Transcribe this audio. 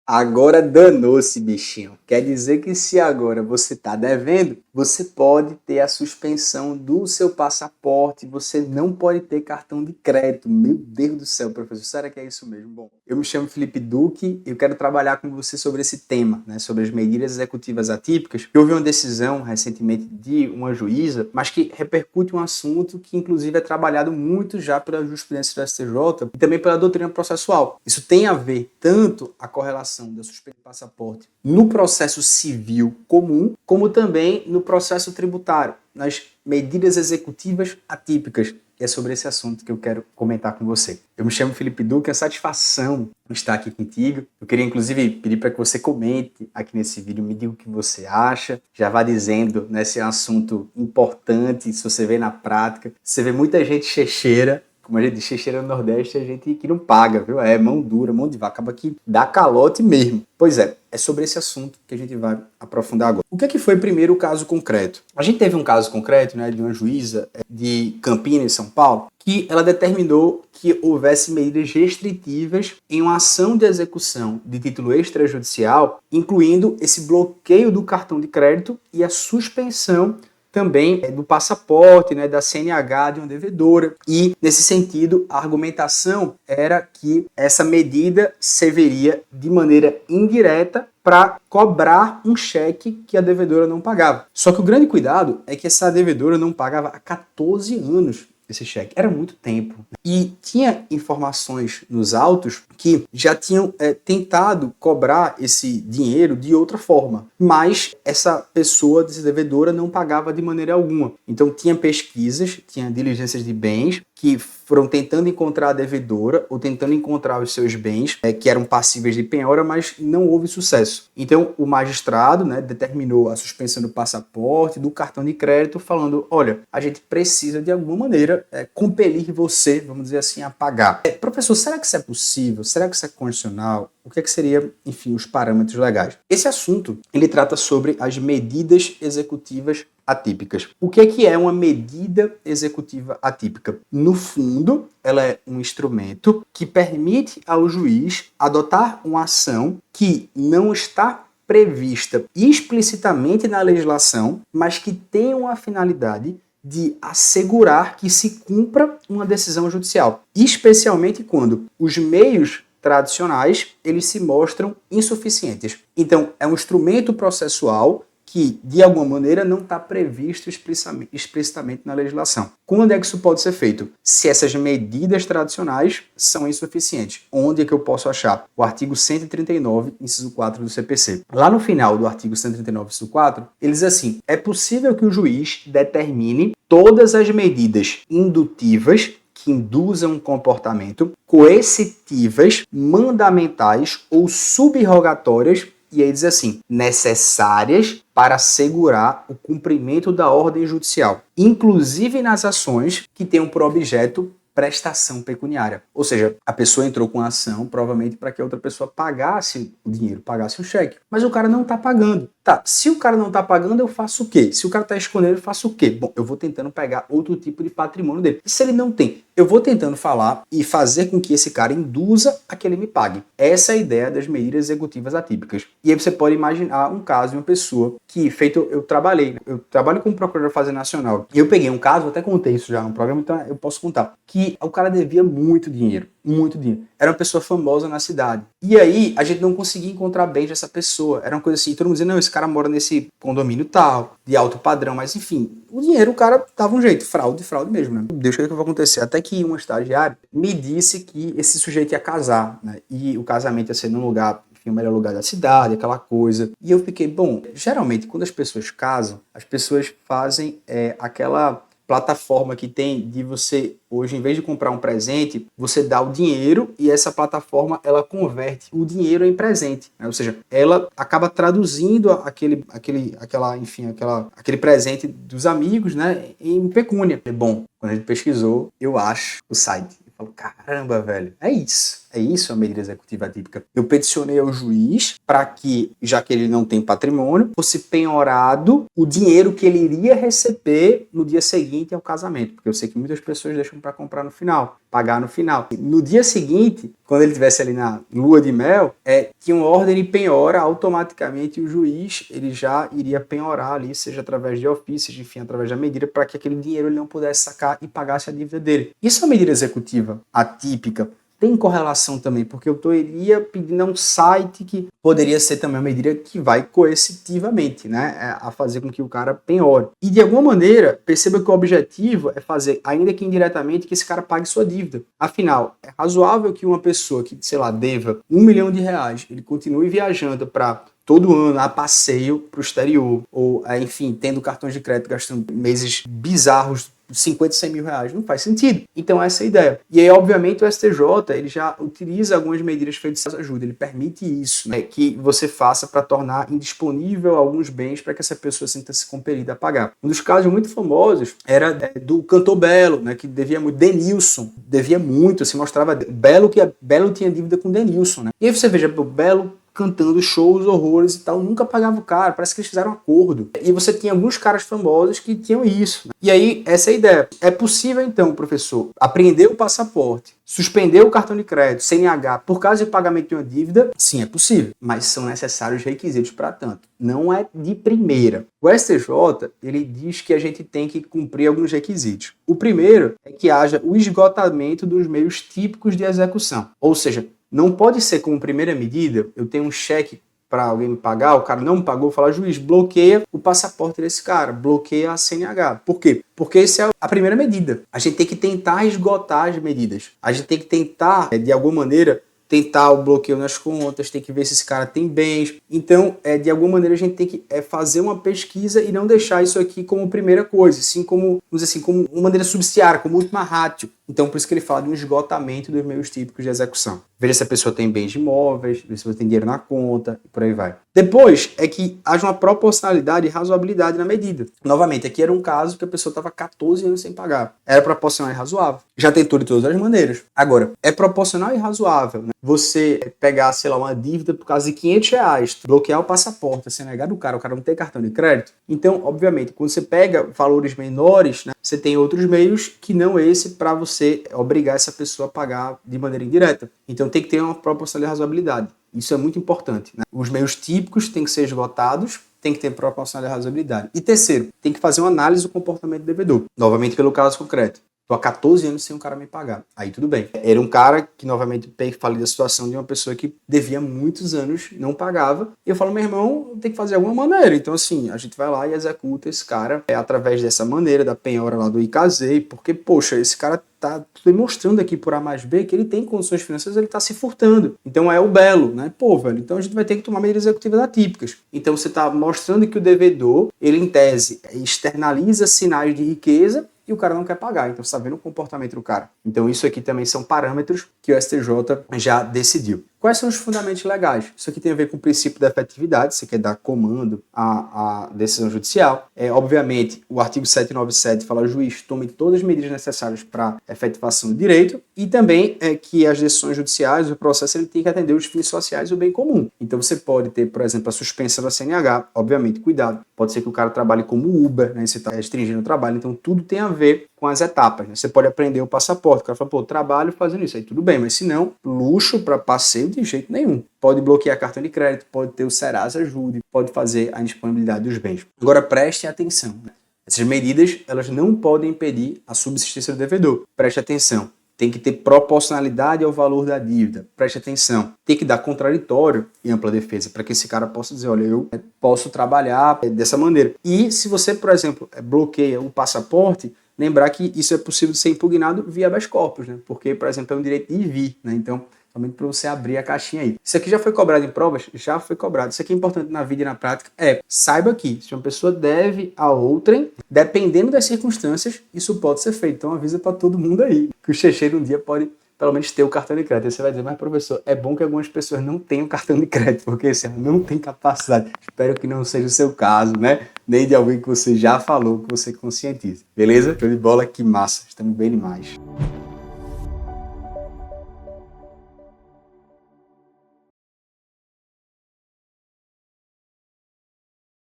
Agora danou-se, bichinho. Quer dizer que se agora você está devendo, você pode ter a suspensão do seu passaporte, você não pode ter cartão de crédito. Meu Deus do céu, professor, será que é isso mesmo? Bom, eu me chamo Felipe Duque e eu quero trabalhar com você sobre esse tema, né, sobre as medidas executivas atípicas. Eu vi uma decisão recentemente de uma juíza, mas que repercute um assunto que inclusive é trabalhado muito já pela jurisprudência do STJ e também pela doutrina processual. Isso tem a ver tanto a correlação da suspensão do passaporte no processo civil comum, como também no processo tributário, nas medidas executivas atípicas. E é sobre esse assunto que eu quero comentar com você. Eu me chamo Felipe Duque, é uma satisfação estar aqui contigo. Eu queria, inclusive, pedir para que você comente aqui nesse vídeo, me diga o que você acha. Já vá dizendo, né, se é um assunto importante, se você vê na prática. Você vê muita gente checheira, como a gente diz, checheira no Nordeste, a gente que não paga, viu? É mão dura, mão de vaca, acaba que dá calote mesmo. Pois é sobre esse assunto que a gente vai aprofundar agora. O que foi primeiro o caso concreto? A gente teve um caso concreto, né, de uma juíza de Campinas, São Paulo, que ela determinou que houvesse medidas restritivas em uma ação de execução de título extrajudicial, incluindo esse bloqueio do cartão de crédito e a suspensão também do passaporte, né, da CNH de uma devedora. E, nesse sentido, a argumentação era que essa medida serviria de maneira indireta para cobrar um cheque que a devedora não pagava. Só que o grande cuidado é que essa devedora não pagava há 14 anos esse cheque. Era muito tempo. E tinha informações nos autos que já tinham tentado cobrar esse dinheiro de outra forma, mas essa pessoa, essa devedora, não pagava de maneira alguma. Então tinha pesquisas, tinha diligências de bens que foram tentando encontrar a devedora ou tentando encontrar os seus bens que eram passíveis de penhora, mas não houve sucesso. Então o magistrado, né, determinou a suspensão do passaporte, do cartão de crédito, falando, olha, a gente precisa de alguma maneira compelir você, vamos dizer assim, a pagar. Professor, será que isso é possível? Será que isso é constitucional? O que seria, enfim, os parâmetros legais? Esse assunto, ele trata sobre as medidas executivas atípicas. O que é uma medida executiva atípica? No fundo, ela é um instrumento que permite ao juiz adotar uma ação que não está prevista explicitamente na legislação, mas que tem uma finalidade de assegurar que se cumpra uma decisão judicial, especialmente quando os meios tradicionais eles se mostram insuficientes. Então, é um instrumento processual que, de alguma maneira, não está previsto explicitamente na legislação. Quando é que isso pode ser feito? Se essas medidas tradicionais são insuficientes. Onde é que eu posso achar? O artigo 139, inciso 4 do CPC. Lá no final do artigo 139, inciso 4, ele diz assim, é possível que o juiz determine todas as medidas indutivas que induzam um comportamento, coercitivas, mandamentais ou subrogatórias, e aí diz assim, necessárias para assegurar o cumprimento da ordem judicial, inclusive nas ações que tenham por objeto prestação pecuniária. Ou seja, a pessoa entrou com a ação provavelmente para que a outra pessoa pagasse o dinheiro, pagasse o cheque. Mas o cara não está pagando. Tá, se o cara não está pagando, eu faço o quê? Se o cara está escondendo, eu faço o quê? Bom, eu vou tentando pegar outro tipo de patrimônio dele. E se ele não tem? Eu vou tentando falar e fazer com que esse cara induza a que ele me pague. Essa é a ideia das medidas executivas atípicas. E aí você pode imaginar um caso de uma pessoa que, eu trabalho como procurador da Fazenda Nacional. E eu peguei um caso, até contei isso já no programa, então eu posso contar, que o cara devia muito dinheiro. Muito dinheiro. Era uma pessoa famosa na cidade. E aí, a gente não conseguia encontrar bens dessa pessoa. Era uma coisa assim, todo mundo dizia, não, esse cara mora nesse condomínio tal, de alto padrão, mas enfim, o dinheiro, o cara dava um jeito, fraude mesmo, né? Deus, o que vai acontecer? Até que uma estagiária me disse que esse sujeito ia casar, né? E o casamento ia ser num lugar, enfim, o melhor lugar da cidade, aquela coisa. E eu fiquei, bom, geralmente, quando as pessoas casam, as pessoas fazem aquela plataforma que tem de você, hoje, em vez de comprar um presente, você dá o dinheiro e essa plataforma, ela converte o dinheiro em presente, né? Ou seja, ela acaba traduzindo aquele presente dos amigos, né, em pecúnia. Bom, quando a gente pesquisou, eu acho o site. Eu falo, caramba, velho, é isso. É isso a medida executiva atípica. Eu peticionei ao juiz para que, já que ele não tem patrimônio, fosse penhorado o dinheiro que ele iria receber no dia seguinte ao casamento, porque eu sei que muitas pessoas deixam para comprar no final, pagar no final. No dia seguinte, quando ele estivesse ali na lua de mel, tinha uma ordem de penhora, automaticamente o juiz ele já iria penhorar ali, seja através de ofícios, enfim, através da medida, para que aquele dinheiro ele não pudesse sacar e pagasse a dívida dele. Isso é uma medida executiva atípica. Tem correlação também, porque eu iria pedindo a um site que poderia ser também uma medida que vai coercitivamente, né, a fazer com que o cara penhore. E de alguma maneira, perceba que o objetivo é fazer, ainda que indiretamente, que esse cara pague sua dívida. Afinal, é razoável que uma pessoa que, sei lá, deva R$1 milhão, ele continue viajando para todo ano a passeio para o exterior, ou, enfim, tendo cartões de crédito, gastando meses bizarros, 50, 100 mil reais, não faz sentido. Então essa é a ideia. E aí, obviamente, o STJ, ele já utiliza algumas medidas feitas de ajuda, ele permite isso, né, que você faça para tornar indisponível alguns bens para que essa pessoa sinta-se compelida a pagar. Um dos casos muito famosos era do cantor Belo, né, que devia muito, Denilson, devia muito, se mostrava Belo, que Belo tinha dívida com Denilson, né. E aí você veja, o Belo cantando shows, horrores e tal, nunca pagava o cara, parece que eles fizeram um acordo. E você tinha alguns caras famosos que tinham isso, né? E aí, essa é a ideia. É possível, então, professor, apreender o passaporte, suspender o cartão de crédito, CNH, por causa de pagamento de uma dívida? Sim, é possível, mas são necessários requisitos para tanto. Não é de primeira. O STJ, ele diz que a gente tem que cumprir alguns requisitos. O primeiro é que haja o esgotamento dos meios típicos de execução. Ou seja, não pode ser como primeira medida, eu tenho um cheque para alguém me pagar, o cara não me pagou, fala, juiz, bloqueia o passaporte desse cara, bloqueia a CNH. Por quê? Porque essa é a primeira medida. A gente tem que tentar esgotar as medidas. A gente tem que tentar, de alguma maneira, tentar o bloqueio nas contas, tem que ver se esse cara tem bens. Então, de alguma maneira, a gente tem que fazer uma pesquisa e não deixar isso aqui como primeira coisa, assim como, vamos dizer assim, como uma maneira subsidiária, como última ratio. Então, por isso que ele fala de um esgotamento dos meios típicos de execução. Veja se a pessoa tem bens imóveis, veja se a pessoa tem dinheiro na conta, e por aí vai. Depois, é que haja uma proporcionalidade e razoabilidade na medida. Novamente, aqui era um caso que a pessoa estava 14 anos sem pagar. Era proporcional e razoável. Já tentou de todas as maneiras. Agora, é proporcional e razoável, né? Você pegar, sei lá, uma dívida por causa de R$500, bloquear o passaporte, você negar do cara, o cara não tem cartão de crédito. Então, obviamente, quando você pega valores menores, né, você tem outros meios que não esse para você obrigar essa pessoa a pagar de maneira indireta. Então, tem que ter uma proporcionalidade e razoabilidade. Isso é muito importante, né? Os meios típicos têm que ser esgotados, tem que ter proporcionalidade e razoabilidade. E terceiro, tem que fazer uma análise do comportamento do devedor. Novamente, pelo caso concreto. Estou há 14 anos sem um cara me pagar. Aí tudo bem. Era um cara que, novamente, falei da situação de uma pessoa que devia muitos anos, não pagava. E eu falo, meu irmão, tem que fazer alguma maneira. Então, assim, a gente vai lá e executa esse cara através dessa maneira, da penhora lá do ICASEI, porque, poxa, esse cara tá demonstrando aqui por A mais B que ele tem condições financeiras, ele tá se furtando. Então é o Belo, né? Pô, velho, então a gente vai ter que tomar medidas executivas atípicas. Então você tá mostrando que o devedor, ele em tese, externaliza sinais de riqueza e o cara não quer pagar. Então você está vendo o comportamento do cara. Então isso aqui também são parâmetros que o STJ já decidiu. Quais são os fundamentos legais? Isso aqui tem a ver com o princípio da efetividade, você quer dar comando à decisão judicial. Obviamente, o artigo 797 fala, juiz, tome todas as medidas necessárias para efetivação do direito, e também que as decisões judiciais, o processo, ele tem que atender os fins sociais e o bem comum. Então você pode ter, por exemplo, a suspensão da CNH, obviamente, cuidado. Pode ser que o cara trabalhe como Uber, né? Você está restringindo o trabalho, então tudo tem a ver com as etapas, né? Você pode aprender o passaporte, o cara fala, pô, trabalho fazendo isso, aí tudo bem, mas se não, luxo para passeio de jeito nenhum. Pode bloquear cartão de crédito, pode ter o Serasa Ajude, pode fazer a indisponibilidade dos bens. Agora preste atenção, né? Essas medidas, elas não podem impedir a subsistência do devedor. Preste atenção. Tem que ter proporcionalidade ao valor da dívida. Preste atenção. Tem que dar contraditório e ampla defesa para que esse cara possa dizer, olha, eu posso trabalhar dessa maneira. E se você, por exemplo, bloqueia o passaporte, lembrar que isso é possível de ser impugnado via habeas corpus, né? Porque, por exemplo, é um direito de ir e vir, né? Então, somente para você abrir a caixinha aí. Isso aqui já foi cobrado em provas? Já foi cobrado. Isso aqui é importante na vida e na prática. Saiba que se uma pessoa deve a outrem, dependendo das circunstâncias, isso pode ser feito. Então avisa para todo mundo aí, que o checheiro um dia pode pelo menos ter o cartão de crédito. Aí você vai dizer, mas professor, é bom que algumas pessoas não tenham cartão de crédito, porque assim, não tem capacidade. Espero que não seja o seu caso, né? Nem de alguém que você já falou, que você conscientize. Beleza? Show de bola, que massa. Estamos bem demais.